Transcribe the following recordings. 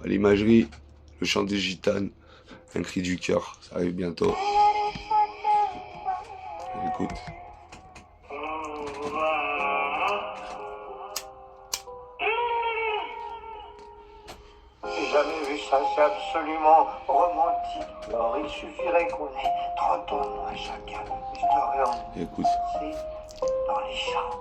L'imagerie, le chant des gitanes, un cri du cœur, ça arrive bientôt. Écoute. J'ai jamais vu ça, c'est absolument romantique. Alors il suffirait qu'on ait 30 ans de moins chacun. Je t'aurais emmené Écoute. dans les champs.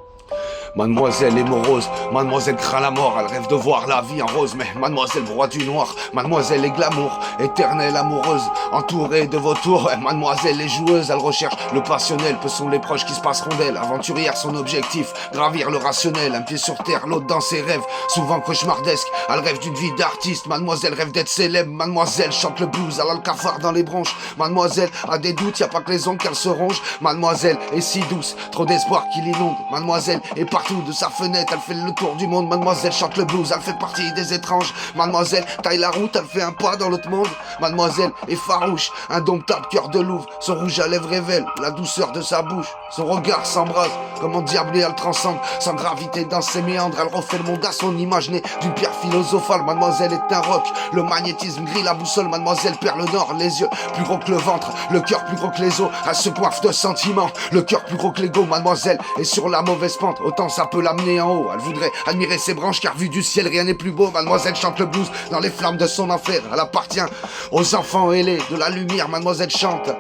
Mademoiselle est morose, mademoiselle craint la mort, elle rêve de voir la vie en rose, mais mademoiselle broie du noir, mademoiselle est glamour, éternelle amoureuse, entourée de vautours, ouais, mademoiselle est joueuse, elle recherche le passionnel, peu sont les proches qui se passeront d'elle, aventurière son objectif, gravir le rationnel, un pied sur terre, l'autre dans ses rêves, souvent cauchemardesques, elle rêve d'une vie d'artiste, mademoiselle rêve d'être célèbre, mademoiselle chante le blues, elle a le cafard dans les bronches, mademoiselle a des doutes, y a pas que les ongles qu'elle se ronge, mademoiselle est si douce, trop d'espoir qui l'inonde, mademoiselle est partout de sa fenêtre, elle fait le tour du monde, mademoiselle chante le blues, elle fait partie des étranges, mademoiselle taille la route, elle fait un pas dans l'autre monde, mademoiselle est farouche, indomptable cœur de louve, son rouge à lèvres révèle la douceur de sa bouche, son regard s'embrase, comme endiablé elle transcende, sans gravité dans ses méandres, elle refait le monde à son image née d'une pierre philosophale, mademoiselle est un roc, le magnétisme grille la boussole, mademoiselle perd le nord, les yeux plus gros que le ventre, le cœur plus gros que les os, elle se coiffe de sentiments, le cœur plus gros que l'ego, mademoiselle est sur la mauvaise pente, autant ça peut l'amener en haut, elle voudrait admirer ses branches car vu du ciel rien n'est plus beau, mademoiselle chante le blues dans les flammes de son enfer, elle appartient aux enfants ailés de la lumière, mademoiselle chante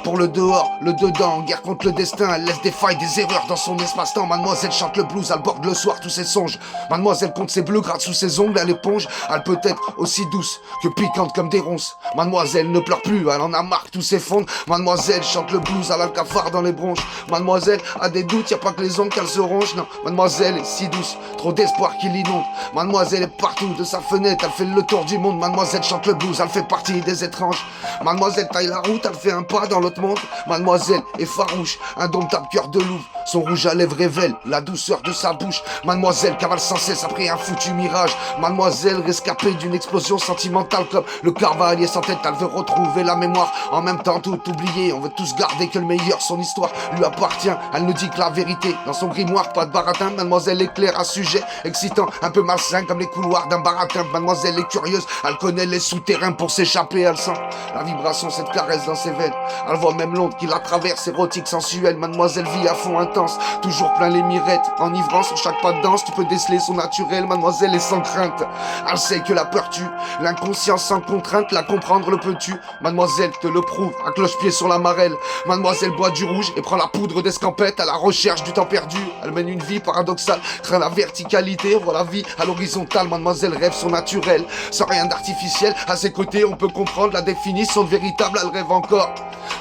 pour le dehors, le dedans, en guerre contre le destin, elle laisse des failles, des erreurs dans son espace-temps, mademoiselle chante le blues, elle borde le soir tous ses songes, mademoiselle compte ses bleus, gratte sous ses ongles à l'éponge, elle peut être aussi douce que piquante comme des ronces, mademoiselle ne pleure plus, elle en a marre, tous s'effondrent, mademoiselle chante le blues, elle a le cafard dans les bronches, mademoiselle a des doutes, y a pas que les ongles qu'elle se ronge, non, mademoiselle est si douce, trop d'espoir qui l'inonde, mademoiselle est partout de sa fenêtre, elle fait le tour du monde, mademoiselle chante le blues, elle fait partie des étranges, mademoiselle taille la route, elle fait un pas dans l'autre monde, mademoiselle est farouche, indomptable cœur de louve, son rouge à lèvres révèle la douceur de sa bouche, mademoiselle cavale sans cesse après un foutu mirage, mademoiselle rescapée d'une explosion sentimentale comme le cavalier sans tête, elle veut retrouver la mémoire, en même temps tout oublier, on veut tous garder que le meilleur, son histoire lui appartient, elle ne dit que la vérité, dans son grimoire pas de baratin, mademoiselle est claire à sujet, excitant, un peu malsain comme les couloirs d'un baratin, mademoiselle est curieuse, elle connaît les souterrains pour s'échapper, elle sent la vibration, cette caresse dans ses veines, elle voit même l'onde qui la traverse, érotique, sensuelle, mademoiselle vit à fond intense, toujours plein les mirettes, enivrant sur chaque pas de danse, tu peux déceler son naturel, mademoiselle est sans crainte, elle sait que la peur tue, l'inconscience sans contrainte, la comprendre le peux-tu, mademoiselle te le prouve, à cloche-pied sur la marelle, mademoiselle boit du rouge et prend la poudre d'escampette à la recherche du temps perdu, elle mène une vie paradoxale, craint la verticalité, voit la vie à l'horizontale, mademoiselle rêve son naturel, sans rien d'artificiel, à ses côtés on peut comprendre la définition de véritable, elle rêve encore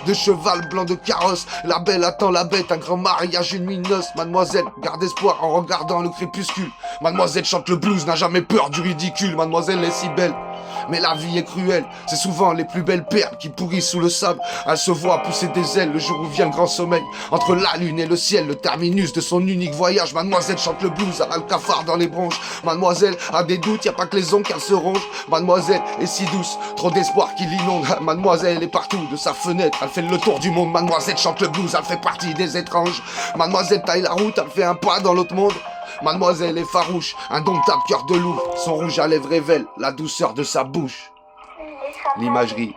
de cheval blanc de carrosse, la belle attend la bête, un grand mariage, une nuit de noces, mademoiselle garde espoir en regardant le crépuscule, mademoiselle chante le blues, n'a jamais peur du ridicule, mademoiselle est si belle, mais la vie est cruelle, c'est souvent les plus belles perles qui pourrissent sous le sable, elle se voit pousser des ailes le jour où vient le grand sommeil, entre la lune et le ciel, le terminus de son unique voyage, mademoiselle chante le blues, elle a le cafard dans les bronches, mademoiselle a des doutes, y a pas que les ongles qu'elle se ronge, mademoiselle est si douce, trop d'espoir qui l'inonde, mademoiselle est partout de sa fenêtre, elle fait le tour du monde, mademoiselle chante le blues, elle fait partie des étranges, mademoiselle taille la route, elle fait un pas dans l'autre monde, mademoiselle est farouche, indomptable cœur de loup, son rouge à lèvres révèle la douceur de sa bouche, l'imagerie.